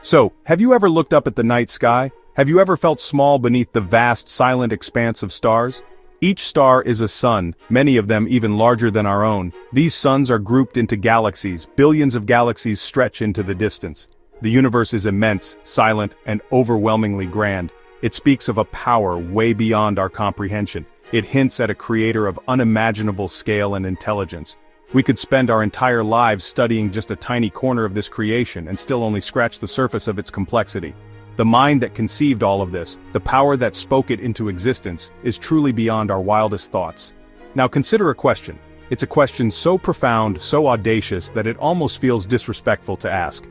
So, have you ever looked up at the night sky? Have you ever felt small beneath the vast, silent expanse of stars? Each star is a sun, many of them even larger than our own. These suns are grouped into galaxies, billions of galaxies stretch into the distance. The universe is immense, silent, and overwhelmingly grand. It speaks of a power way beyond our comprehension. It hints at a creator of unimaginable scale and intelligence. We could spend our entire lives studying just a tiny corner of this creation and still only scratch the surface of its complexity. The mind that conceived all of this, the power that spoke it into existence, is truly beyond our wildest thoughts. Now consider a question. It's a question so profound, so audacious that it almost feels disrespectful to ask.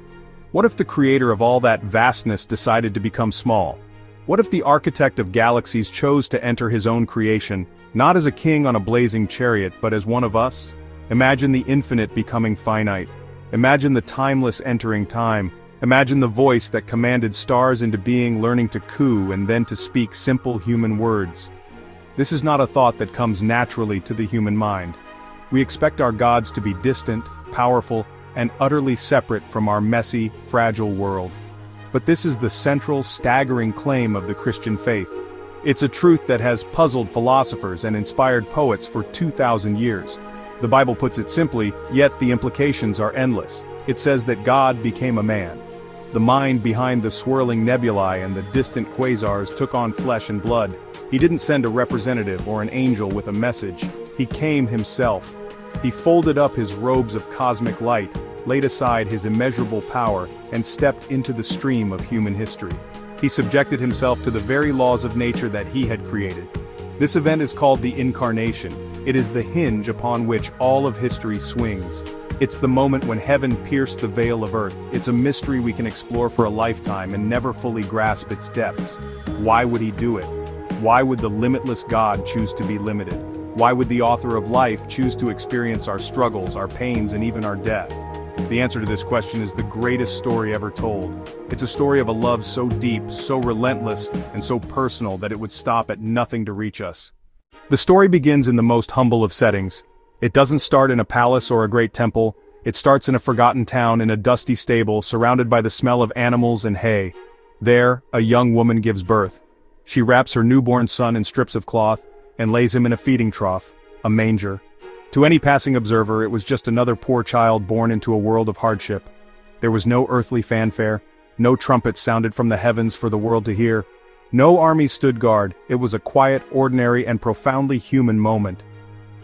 What if the creator of all that vastness decided to become small? What if the architect of galaxies chose to enter his own creation, not as a king on a blazing chariot but as one of us? Imagine the infinite becoming finite. Imagine the timeless entering time. Imagine the voice that commanded stars into being learning to coo and then to speak simple human words. This is not a thought that comes naturally to the human mind. We expect our gods to be distant, powerful, and utterly separate from our messy, fragile world. But this is the central, staggering claim of the Christian faith. It's a truth that has puzzled philosophers and inspired poets for 2,000 years. The Bible puts it simply, yet the implications are endless. It says that God became a man. The mind behind the swirling nebulae and the distant quasars took on flesh and blood. He didn't send a representative or an angel with a message. He came himself. He folded up his robes of cosmic light, laid aside his immeasurable power, and stepped into the stream of human history. He subjected himself to the very laws of nature that he had created. This event is called the Incarnation. It is the hinge upon which all of history swings. It's the moment when heaven pierced the veil of earth. It's a mystery we can explore for a lifetime and never fully grasp its depths. Why would he do it? Why would the limitless God choose to be limited? Why would the author of life choose to experience our struggles, our pains, and even our death? The answer to this question is the greatest story ever told. It's a story of a love so deep, so relentless, and so personal that it would stop at nothing to reach us. The story begins in the most humble of settings. It doesn't start in a palace or a great temple. It starts in a forgotten town in a dusty stable surrounded by the smell of animals and hay. There, a young woman gives birth. She wraps her newborn son in strips of cloth and lays him in a feeding trough, a manger. To any passing observer, it was just another poor child born into a world of hardship. There was no earthly fanfare, no trumpets sounded from the heavens for the world to hear. No army stood guard. It was a quiet, ordinary, and profoundly human moment.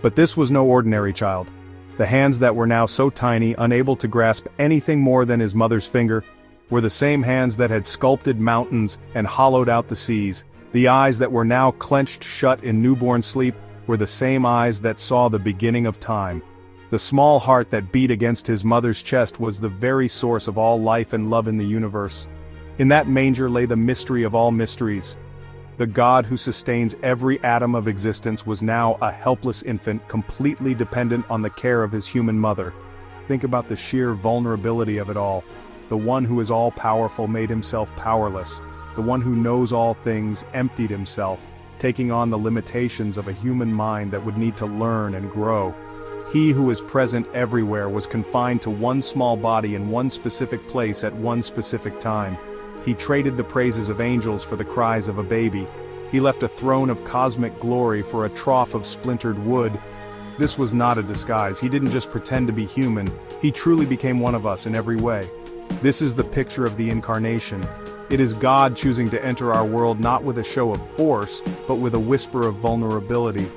But this was no ordinary child. The hands that were now so tiny, unable to grasp anything more than his mother's finger, were the same hands that had sculpted mountains and hollowed out the seas. The eyes that were now clenched shut in newborn sleep were the same eyes that saw the beginning of time. The small heart that beat against his mother's chest was the very source of all life and love in the universe. In that manger lay the mystery of all mysteries. The God who sustains every atom of existence was now a helpless infant, completely dependent on the care of his human mother. Think about the sheer vulnerability of it all. The one who is all-powerful made himself powerless. The one who knows all things emptied himself, taking on the limitations of a human mind that would need to learn and grow. He who is present everywhere was confined to one small body in one specific place at one specific time. He traded the praises of angels for the cries of a baby. He left a throne of cosmic glory for a trough of splintered wood. This was not a disguise. He didn't just pretend to be human. He truly became one of us in every way. This is the picture of the Incarnation. It is God choosing to enter our world not with a show of force, but with a whisper of vulnerability.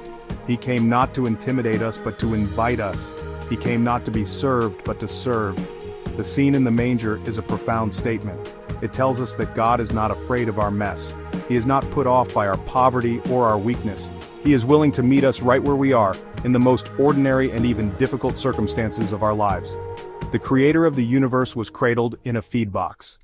He came not to intimidate us, but to invite us. He came not to be served, but to serve. The scene in the manger is a profound statement. It tells us that God is not afraid of our mess. He is not put off by our poverty or our weakness. He is willing to meet us right where we are, in the most ordinary and even difficult circumstances of our lives. The creator of the universe was cradled in a feed box.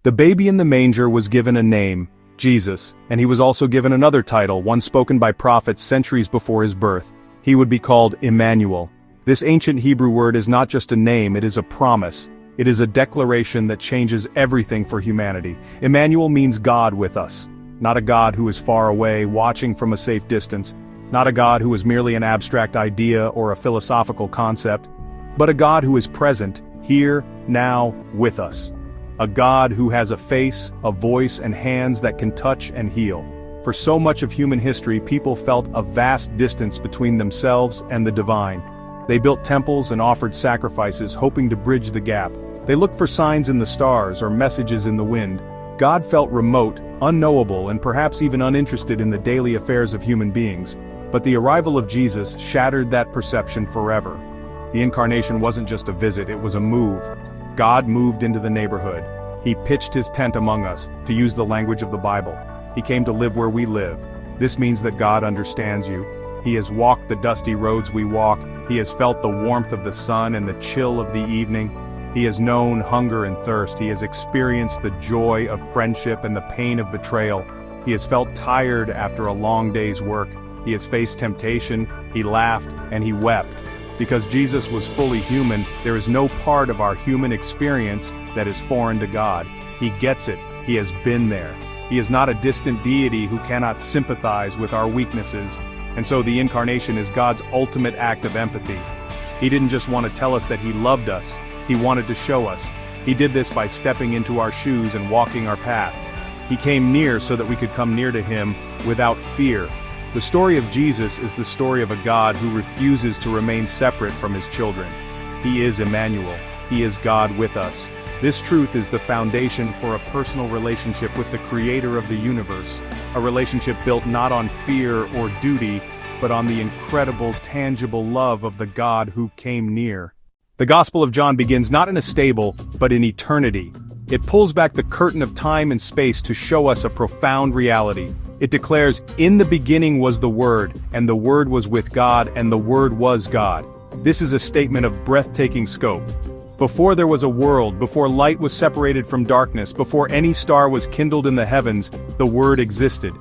The baby in the manger was given a name, Jesus, and he was also given another title, one spoken by prophets centuries before his birth. He would be called Immanuel. This ancient Hebrew word is not just a name, it is a promise. It is a declaration that changes everything for humanity. Immanuel means God with us. Not a God who is far away, watching from a safe distance. Not a God who is merely an abstract idea or a philosophical concept. But a God who is present, here, now, with us. A God who has a face, a voice, and hands that can touch and heal. For so much of human history, people felt a vast distance between themselves and the divine. They built temples and offered sacrifices, hoping to bridge the gap. They looked for signs in the stars or messages in the wind. God felt remote, unknowable, and perhaps even uninterested in the daily affairs of human beings. But the arrival of Jesus shattered that perception forever. The Incarnation wasn't just a visit, it was a move. God moved into the neighborhood. He pitched his tent among us, to use the language of the Bible. He came to live where we live. This means that God understands you. He has walked the dusty roads we walk. He has felt the warmth of the sun and the chill of the evening. He has known hunger and thirst. He has experienced the joy of friendship and the pain of betrayal. He has felt tired after a long day's work. He has faced temptation. He laughed and he wept. Because Jesus was fully human, there is no part of our human experience that is foreign to God. He gets it. He has been there. He is not a distant deity who cannot sympathize with our weaknesses. And so the Incarnation is God's ultimate act of empathy. He didn't just want to tell us that he loved us. He wanted to show us. He did this by stepping into our shoes and walking our path. He came near so that we could come near to him without fear. The story of Jesus is the story of a God who refuses to remain separate from his children. He is Immanuel. He is God with us. This truth is the foundation for a personal relationship with the Creator of the universe, a relationship built not on fear or duty, but on the incredible, tangible love of the God who came near. The Gospel of John begins not in a stable, but in eternity. It pulls back the curtain of time and space to show us a profound reality. It declares, "In the beginning was the Word, and the Word was with God, and the Word was God." This is a statement of breathtaking scope. Before there was a world, before light was separated from darkness, before any star was kindled in the heavens, the Word existed.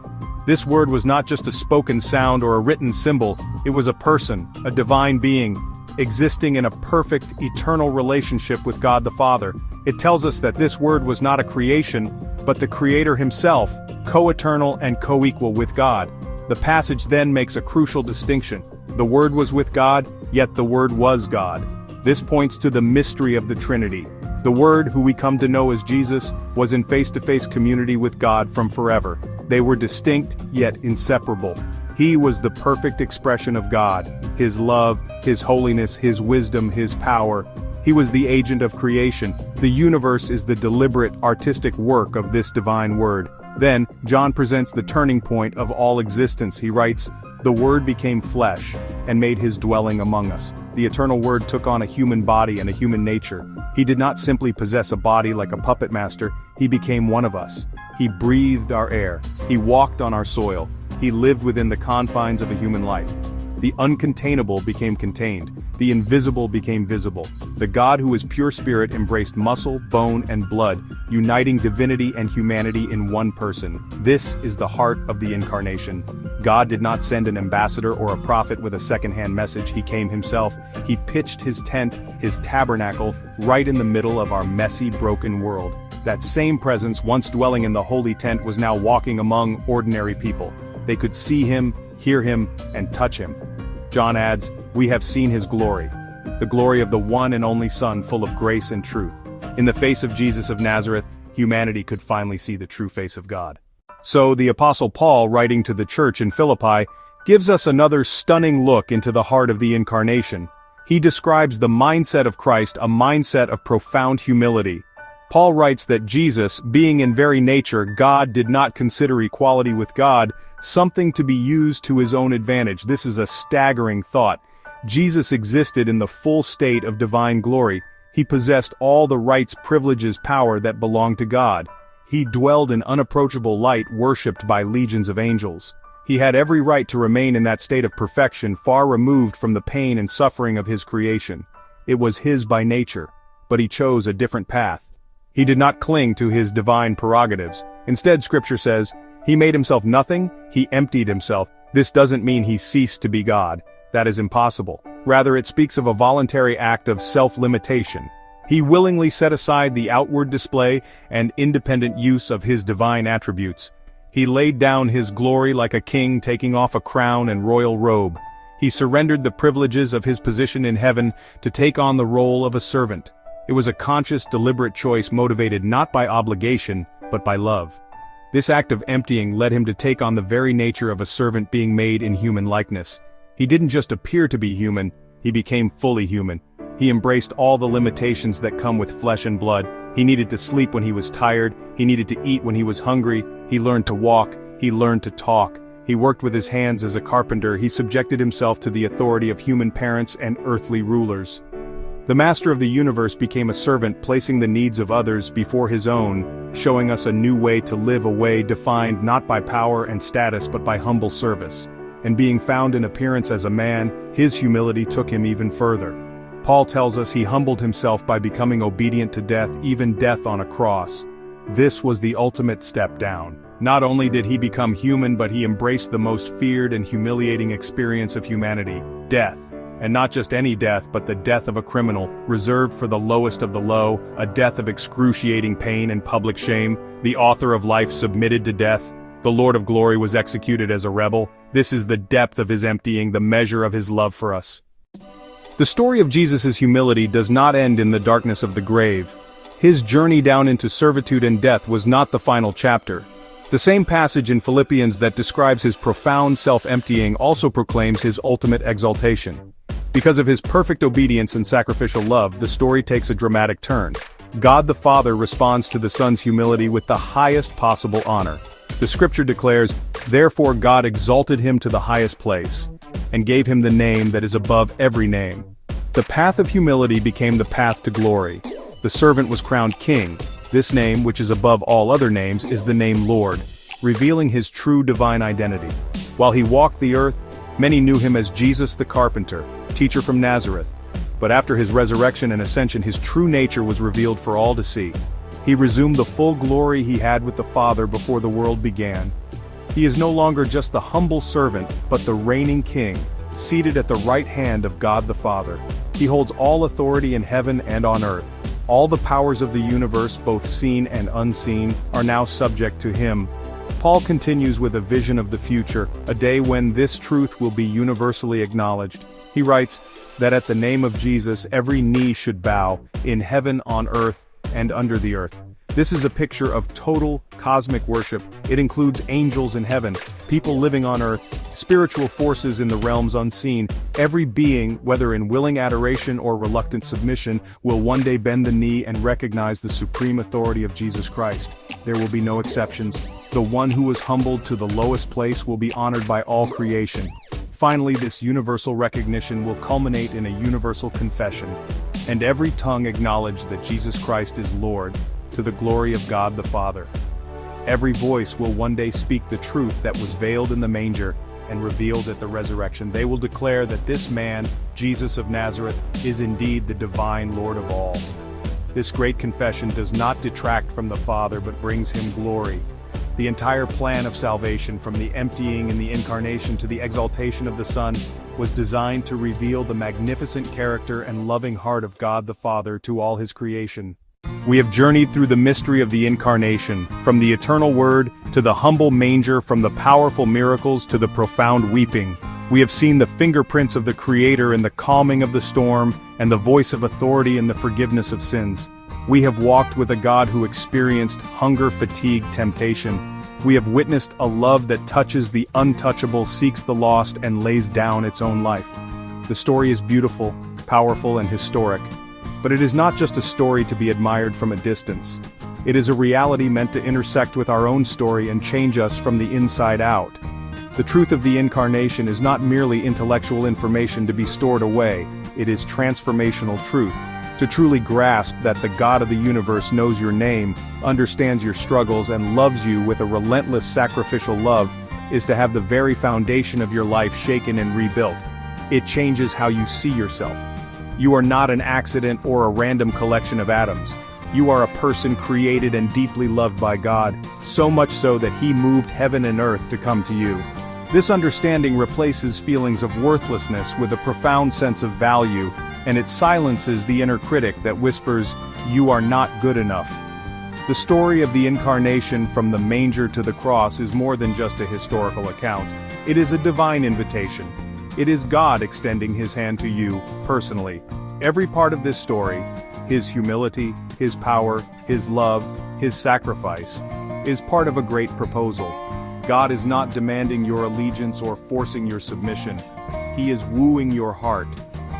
This Word was not just a spoken sound or a written symbol, it was a person, a divine being, existing in a perfect, eternal relationship with God the Father. It tells us that this Word was not a creation, but the Creator himself, co-eternal and co-equal with God. The passage then makes a crucial distinction. The Word was with God, yet the Word was God. This points to the mystery of the Trinity. The Word, who we come to know as Jesus, was in face-to-face community with God from forever. They were distinct, yet inseparable. He was the perfect expression of God, his love, his holiness, his wisdom, his power. He was the agent of creation. The universe is the deliberate, artistic work of this divine Word. Then, John presents the turning point of all existence. He writes, "The Word became flesh, and made his dwelling among us." The eternal Word took on a human body and a human nature. He did not simply possess a body like a puppet master, he became one of us. He breathed our air. He walked on our soil. He lived within the confines of a human life. The uncontainable became contained. The invisible became visible. The God who is pure spirit embraced muscle, bone, and blood, uniting divinity and humanity in one person. This is the heart of the Incarnation. God did not send an ambassador or a prophet with a second-hand message. He came himself. He pitched his tent, his tabernacle, right in the middle of our messy, broken world. That same presence, once dwelling in the holy tent, was now walking among ordinary people. They could see him, hear him, and touch him. John adds, "We have seen his glory, the glory of the one and only Son, full of grace and truth." In the face of Jesus of Nazareth, humanity could finally see the true face of God. So the Apostle Paul, writing to the church in Philippi, gives us another stunning look into the heart of the Incarnation. He describes the mindset of Christ, a mindset of profound humility. Paul writes that Jesus, being in very nature God, did not consider equality with God something to be used to his own advantage. This is a staggering thought. Jesus existed in the full state of divine glory. He possessed all the rights, privileges, power that belonged to God. He dwelled in unapproachable light, worshipped by legions of angels. He had every right to remain in that state of perfection, far removed from the pain and suffering of his creation. It was his by nature, but he chose a different path. He did not cling to his divine prerogatives. Instead, Scripture says, he made himself nothing, he emptied himself. This doesn't mean he ceased to be God. That is impossible. Rather, it speaks of a voluntary act of self-limitation. He willingly set aside the outward display and independent use of his divine attributes. He laid down his glory like a king taking off a crown and royal robe. He surrendered the privileges of his position in heaven to take on the role of a servant. It was a conscious, deliberate choice motivated not by obligation, but by love. This act of emptying led him to take on the very nature of a servant being made in human likeness. He didn't just appear to be human, he became fully human. He embraced all the limitations that come with flesh and blood. He needed to sleep when he was tired, he needed to eat when he was hungry, he learned to walk, he learned to talk. He worked with his hands as a carpenter, he subjected himself to the authority of human parents and earthly rulers. The master of the universe became a servant, placing the needs of others before his own, showing us a new way to live, a way defined not by power and status but by humble service. And being found in appearance as a man, his humility took him even further. Paul tells us he humbled himself by becoming obedient to death, even death on a cross. This was the ultimate step down. Not only did he become human, but he embraced the most feared and humiliating experience of humanity, death. And not just any death, but the death of a criminal, reserved for the lowest of the low, a death of excruciating pain and public shame. The author of life submitted to death. The Lord of glory was executed as a rebel. This is the depth of his emptying, the measure of his love for us. The story of Jesus' humility does not end in the darkness of the grave. His journey down into servitude and death was not the final chapter. The same passage in Philippians that describes his profound self-emptying also proclaims his ultimate exaltation. Because of his perfect obedience and sacrificial love, the story takes a dramatic turn. God the Father responds to the Son's humility with the highest possible honor. The scripture declares, "Therefore God exalted him to the highest place, and gave him the name that is above every name." The path of humility became the path to glory. The servant was crowned king. This name, which is above all other names, is the name Lord, revealing his true divine identity. While he walked the earth, many knew him as Jesus the carpenter, teacher from Nazareth. But after his resurrection and ascension, his true nature was revealed for all to see. He resumed the full glory he had with the Father before the world began. He is no longer just the humble servant, but the reigning king, seated at the right hand of God the Father. He holds all authority in heaven and on earth. All the powers of the universe, both seen and unseen, are now subject to him. Paul continues with a vision of the future, a day when this truth will be universally acknowledged. He writes that at the name of Jesus every knee should bow, in heaven, on earth, and under the earth. This is a picture of total, cosmic worship. It includes angels in heaven, people living on earth, spiritual forces in the realms unseen. Every being, whether in willing adoration or reluctant submission, will one day bend the knee and recognize the supreme authority of Jesus Christ. There will be no exceptions. The one who was humbled to the lowest place will be honored by all creation. Finally, this universal recognition will culminate in a universal confession, and every tongue acknowledge that Jesus Christ is Lord, to the glory of God the Father. Every voice will one day speak the truth that was veiled in the manger and revealed at the resurrection. They will declare that this man, Jesus of Nazareth, is indeed the divine Lord of all. This great confession does not detract from the Father but brings him glory. The entire plan of salvation, from the emptying in the Incarnation to the exaltation of the Son, was designed to reveal the magnificent character and loving heart of God the Father to all his creation. We have journeyed through the mystery of the Incarnation, from the eternal Word to the humble manger, from the powerful miracles to the profound weeping. We have seen the fingerprints of the Creator in the calming of the storm, and the voice of authority in the forgiveness of sins. We have walked with a God who experienced hunger, fatigue, temptation. We have witnessed a love that touches the untouchable, seeks the lost, and lays down its own life. The story is beautiful, powerful, and historic. But it is not just a story to be admired from a distance. It is a reality meant to intersect with our own story and change us from the inside out. The truth of the Incarnation is not merely intellectual information to be stored away, it is transformational truth. To truly grasp that the God of the universe knows your name, understands your struggles, and loves you with a relentless sacrificial love, is to have the very foundation of your life shaken and rebuilt. It changes how you see yourself. You are not an accident or a random collection of atoms. You are a person created and deeply loved by God, so much so that He moved heaven and earth to come to you. This understanding replaces feelings of worthlessness with a profound sense of value, and it silences the inner critic that whispers, "You are not good enough." The story of the Incarnation from the manger to the cross is more than just a historical account. It is a divine invitation. It is God extending His hand to you, personally. Every part of this story, His humility, His power, His love, His sacrifice, is part of a great proposal. God is not demanding your allegiance or forcing your submission. He is wooing your heart.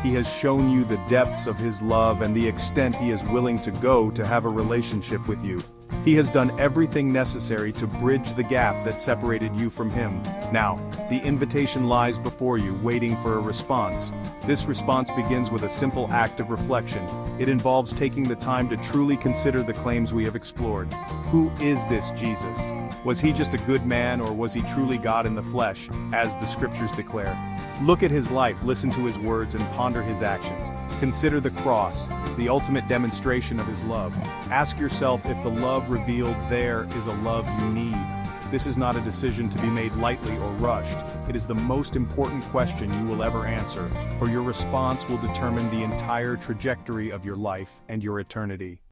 He has shown you the depths of His love and the extent He is willing to go to have a relationship with you. He has done everything necessary to bridge the gap that separated you from Him. Now, the invitation lies before you, waiting for a response. This response begins with a simple act of reflection. It involves taking the time to truly consider the claims we have explored. Who is this Jesus? Was He just a good man, or was He truly God in the flesh, as the Scriptures declare? Look at His life, listen to His words, and ponder His actions. Consider the cross, the ultimate demonstration of His love. Ask yourself if the love revealed there is a love you need. This is not a decision to be made lightly or rushed. It is the most important question you will ever answer, for your response will determine the entire trajectory of your life and your eternity.